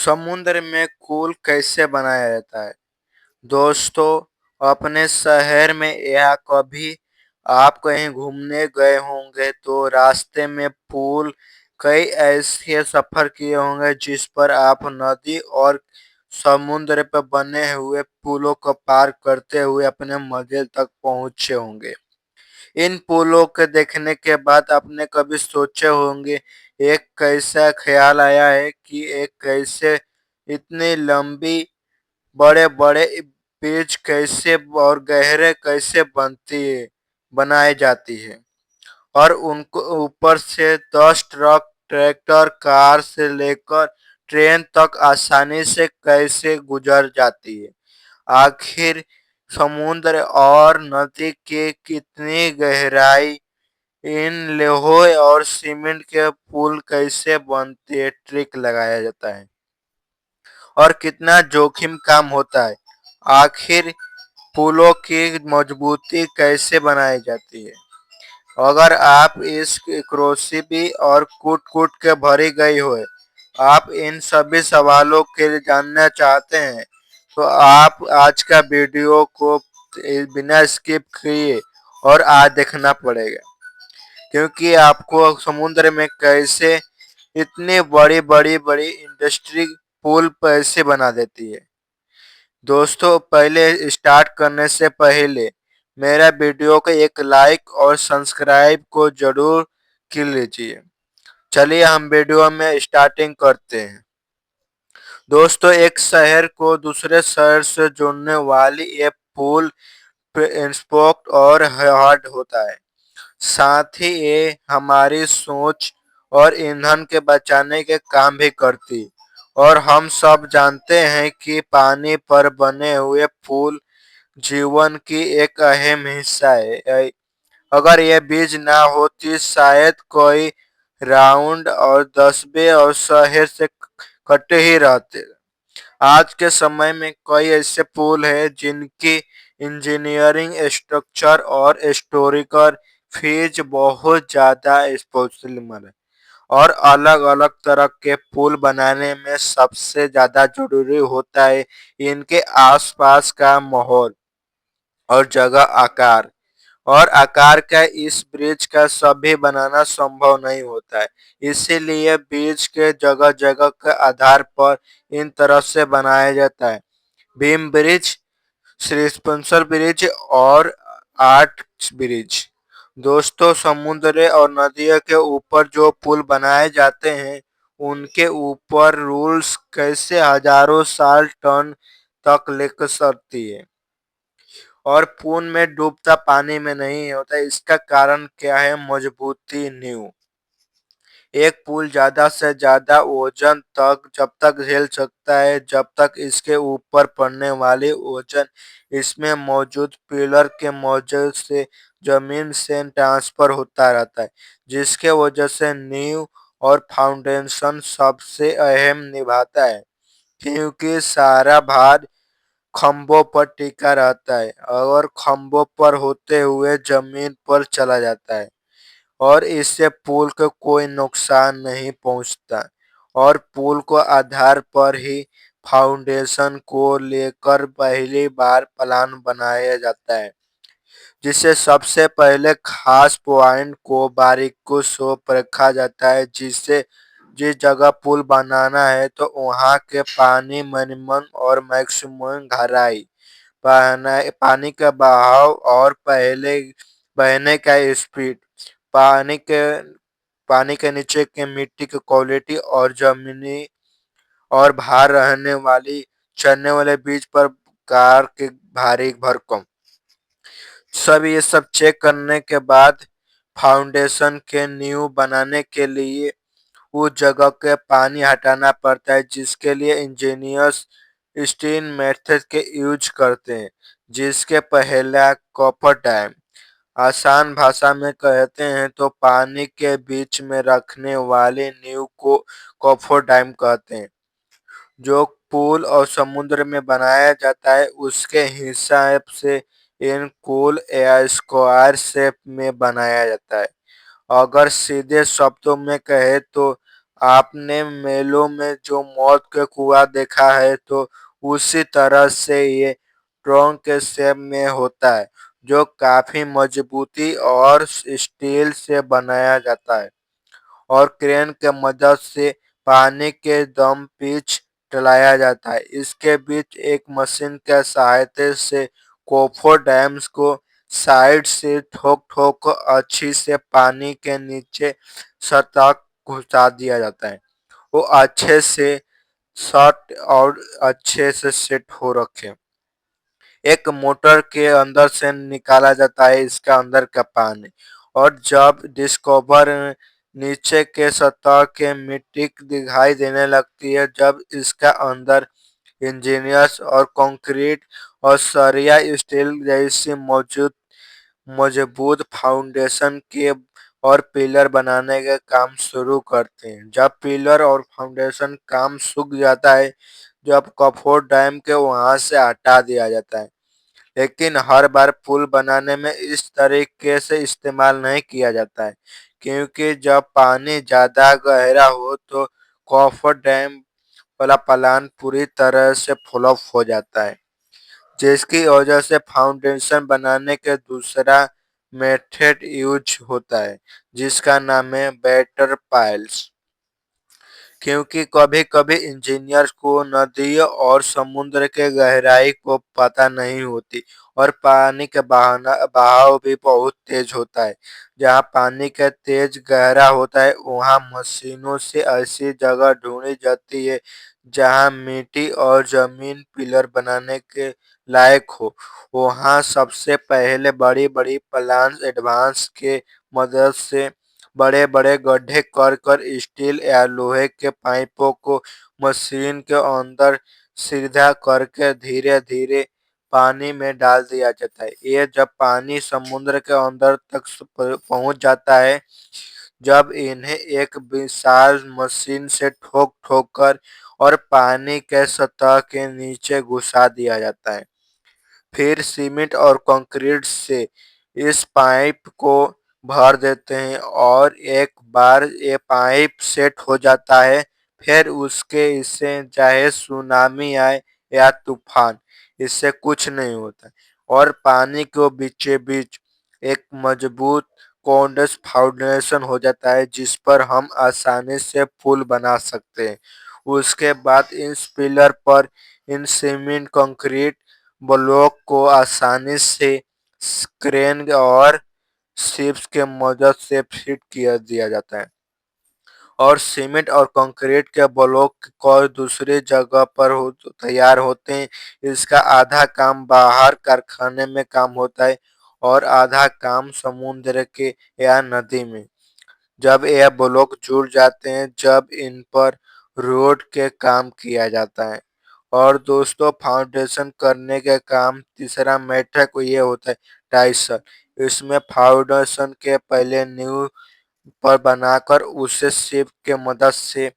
समुद्र में पुल कैसे बनाया जाता है? दोस्तों, अपने शहर में या कभी आप कहीं घूमने गए होंगे तो रास्ते में पुल कई ऐसे सफर किए होंगे जिस पर आप नदी और समुद्र पर बने हुए पुलों को पार करते हुए अपने मंजिल तक पहुंचे होंगे। इन पुलों को देखने के बाद आपने कभी सोचे होंगे, एक कैसा ख्याल आया है कि एक कैसे इतनी लंबी बड़े-बड़े ब्रिज कैसे और गहरे कैसे बनाई जाती है और उनको ऊपर से 10 ट्रक, ट्रैक्टर, कार से लेकर ट्रेन तक आसानी से कैसे गुजर जाती है। आखिर समुद्र और नदी की कितनी गहराई, इन लोहे और सीमेंट के पुल कैसे बनती है, ट्रिक लगाया जाता है और कितना जोखिम काम होता है। आखिर पुलों की मजबूती कैसे बनाई जाती है? अगर आप इस क्रोसिबी और कूट-कूट के भरी गई हो, आप इन सभी सवालों के लिए जानना चाहते हैं, तो आप आज का वीडियो को बिना स्किप किए और आज देखना पड़ेगा, क्योंकि आपको समुद्र में कैसे इतनी बड़ी इंडस्ट्री पुल कैसे बना देती है। दोस्तों, पहले स्टार्ट करने से पहले मेरा वीडियो को एक लाइक और सब्सक्राइब को जरूर कर लीजिए। चलिए हम वीडियो में स्टार्टिंग करते हैं। दोस्तों, एक शहर को दूसरे शहर से जोड़ने वाली ये पुल स्पोक और हार्ड होता है। साथ ही ये हमारी सोच और ईंधन के बचाने के काम भी करती। और हम सब जानते हैं कि पानी पर बने हुए पुल जीवन की एक अहम हिस्सा है। अगर ये बीज ना होती, शायद कोई राउंड और दसबे और शहर से कटे ही रहते। आज के समय में कई ऐसे पुल हैं जिनकी इंजीनियरिंग, स्ट्रक्चर और हिस्टोरिकल फीस बहुत ज़्यादा स्पोर्ट्समैन है। और अलग-अलग तरह के पुल बनाने में सबसे ज़्यादा ज़रूरी होता है इनके आसपास का माहौल और जगह आकार। और आकार का इस ब्रिज का सभी बनाना संभव नहीं होता है। इसीलिए ब्रिज के जगह-जगह के आधार पर इन तरह से बनाया जाता है। बीम ब्रिज, सस्पेंशन ब्रिज और आर्च ब्रिज। दोस्तों, समुद्र और नदियों के ऊपर जो पुल बनाए जाते हैं, उनके ऊपर रूल्स कैसे हजारों साल टन तक लेकर सकती है और पुल में डूबता पानी में नहीं होता। इसका कारण क्या है? मजबूती नींव। एक पुल ज्यादा से ज्यादा वजन तक जब तक झेल सकता है, जब तक इसके ऊपर पड़ने वाली वजन इसमें मौजूद पिलर के मौजूद से जमीन से ट्रांसफर होता रहता है, जिसके वजह से नींव और फाउंडेशन सबसे अहम निभाता है, क्योंकि सारा भार खंभों पर टिका रहता है और खंभों पर होते हुए जमीन पर चला जाता है और इससे पुल को कोई नुकसान नहीं पहुंचता। और पुल को आधार पर ही फाउंडेशन को लेकर पहली बार प्लान बनाया जाता है, जिसे सबसे पहले खास पॉइंट को बारीकी से परखा जाता है, जिससे जिस जगह पुल बनाना है तो वहां के पानी मिनिमम और मैक्सिमम गहराई, पानी का बहाव और पहले बहने का स्पीड, पानी के पानी के नीचे के मिट्टी की क्वालिटी और जमीनी और भार रहने वाली चलने वाले बीज पर कार के भारी भरकम, ये सब चेक करने के बाद फाउंडेशन के नींव बनाने के लिए उस जगह के पानी हटाना पड़ता है, जिसके लिए इंजीनियर्स स्टीन मेथड के यूज करते हैं, जिसके पहला कॉपर डैम। आसान भाषा में कहते हैं तो पानी के बीच में रखने वाले नींव को कॉपर डैम कहते हैं। जो पुल और समुद्र में बनाया जाता है, उसके हिसाब से इन पुल या स्क्वायर शेप में बनाया जाता है। अगर सीधे शब्दों में कहे तो आपने मेलों में जो मौत के कुआं देखा है तो उसी तरह से ये ट्रंक के शेप में होता है, जो काफी मजबूती और स्टील से बनाया जाता है और क्रेन के मदद से पानी के दम पिच चलाया जाता है। इसके बीच एक मशीन के सहायता से कोफर डैम्स को साइड से ठोक-ठोक अच्छी से पानी के नीचे सतह घुसा दिया जाता है। वो अच्छे से शट और अच्छे से सेट हो रखे। एक मोटर के अंदर से निकाला जाता है इसका अंदर का पानी और जब डिस्कवर नीचे के सतह के मिट्टी दिखाई देने लगती है, जब इसका अंदर इंजीनियर्स और कंक्रीट और सरिया स्टील जैसी मजबूत फाउंडेशन के और पिलर बनाने का काम शुरू करते हैं। जब पिलर और फाउंडेशन काम सूख जाता है, जब कफोर डैम के वहां से हटा दिया जाता है। लेकिन हर बार पुल बनाने में इस तरीके से इस्तेमाल नहीं किया जाता है, क्योंकि जब पानी ज़्यादा गहरा हो तो कॉफर डैम वाला प्लान पूरी तरह से फ्लॉप हो जाता है, जिसकी वजह से फाउंडेशन बनाने के दूसरा मेथड यूज होता है, जिसका नाम है बेटर पाइल्स। क्योंकि कभी-कभी इंजीनियर्स को नदी और समुद्र के गहराई को पता नहीं होती और पानी का बहाव भी बहुत तेज होता है। जहाँ पानी का तेज गहरा होता है, वहाँ मशीनों से ऐसी जगह ढूंढी जाती है जहाँ मिट्टी और जमीन पिलर बनाने के लायक हो। वहाँ सबसे पहले बड़ी-बड़ी प्लांट्स एडवांस के मदद से बड़े-बड़े गड्ढे कर स्टील या लोहे के पाइपों को मशीन के अंदर सीधा करके धीरे-धीरे पानी में डाल दिया जाता है। ये जब पानी समुद्र के अंदर तक पहुंच जाता है, जब इन्हें एक विशाल मशीन से ठोक-ठोक कर और पानी के सतह के नीचे घुसा दिया जाता है। फिर सीमेंट और कंक्रीट से इस पाइप को भर देते हैं और एक बार ये पाइप सेट हो जाता है, फिर उसके इससे चाहे सुनामी आए या तूफान, इससे कुछ नहीं होता और पानी को बीचे बीच एक मजबूत कॉन्डस फाउंडेशन हो जाता है, जिस पर हम आसानी से पुल बना सकते हैं। उसके बाद इन पिलर पर इन सीमेंट कंक्रीट ब्लॉक को आसानी से क्रेन और शिप्स के मदद से फिट किया दिया जाता है और सीमेंट और कंक्रीट के ब्लॉक को दूसरी जगह पर तैयार होते हैं। इसका आधा काम बाहर कारखाने में काम होता है और आधा काम समुद्र के या नदी में। जब यह ब्लॉक जुड़ जाते हैं, जब इन पर रोड के काम किया जाता है। और दोस्तों, फाउंडेशन करने के काम तीसरा मेथड को ये होता है टाइसल। इसमें फाउंडेशन के पहले नींव पर बनाकर उसे शिप के मदद से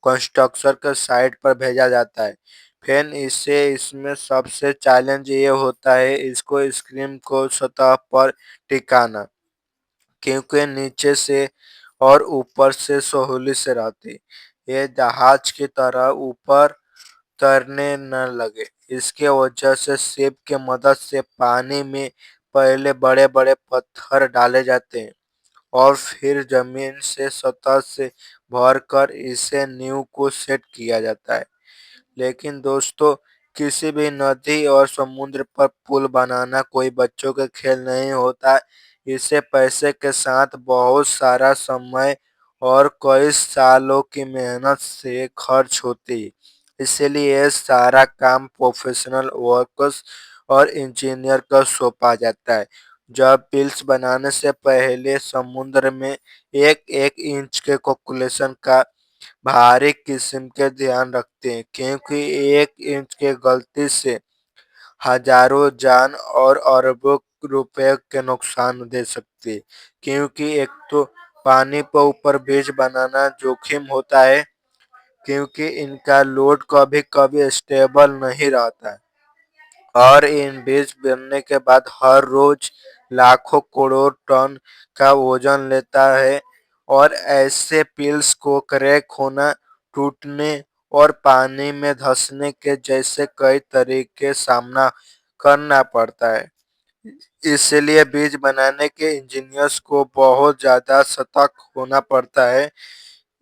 कंस्ट्रक्शन के साइट पर भेजा जाता है। फिर इसे इसमें सबसे चैलेंज ये होता है इसको स्क्रीन को सतह पर टिकाना, क्योंकि नीचे से और ऊपर से सहूलियत से रहती। ये जहाज की तरह ऊपर तैरने न लगे। इसके वजह से शिप के मदद से पानी में पहले बड़े-बड़े पत्थर डाले जाते हैं और फिर जमीन से सतह से भरकर इसे नींव को सेट किया जाता है। लेकिन दोस्तों, किसी भी नदी और समुद्र पर पुल बनाना कोई बच्चों का खेल नहीं होता। इसे पैसे के साथ बहुत सारा समय और कई सालों की मेहनत से खर्च होती है। इसीलिए ये सारा काम प्रोफेशनल वर्कर्स और इंजीनियर को सौंपा जाता है। जब पिल्स बनाने से पहले समुद्र में 1-1 इंच के कैलकुलेशन का भारी किस्म के ध्यान रखते हैं, क्योंकि 1 इंच की गलती से हजारों जान और अरबों रुपए के नुकसान दे सकती है। क्योंकि एक तो पानी पर ऊपर ब्रिज बनाना जोखिम होता है, क्योंकि इनका लोड कभी-कभी स्टेबल नहीं रहता है और इन ब्रिज बनने के बाद हर रोज लाखों करोड़ टन का वजन लेता है। और ऐसे पिल्स को क्रैक होना, टूटने और पानी में धंसने के जैसे कई तरीके सामना करना पड़ता है। इसलिए बीज बनाने के इंजीनियर्स को बहुत ज़्यादा सतर्क होना पड़ता है।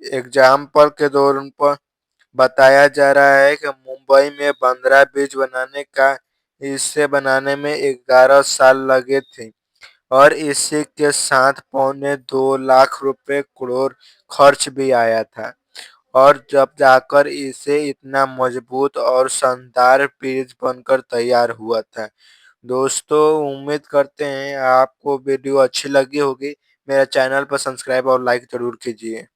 एग्जाम्पल के दौरान पर बताया जा रहा है कि मुंबई में 15 बीज बनाने का इसे बनाने में 11 साल लगे थे और इसी के साथ पौने 2 लाख रुपए करोड़ खर्च भी आया था और जब जाकर इसे इतना मजबूत और शानदार बीज बनकर तैयार हुआ था। दोस्तों, उम्मीद करते हैं आपको वीडियो अच्छी लगी होगी। मेरा चैनल पर सब्सक्राइब और लाइक जरूर कीजिए।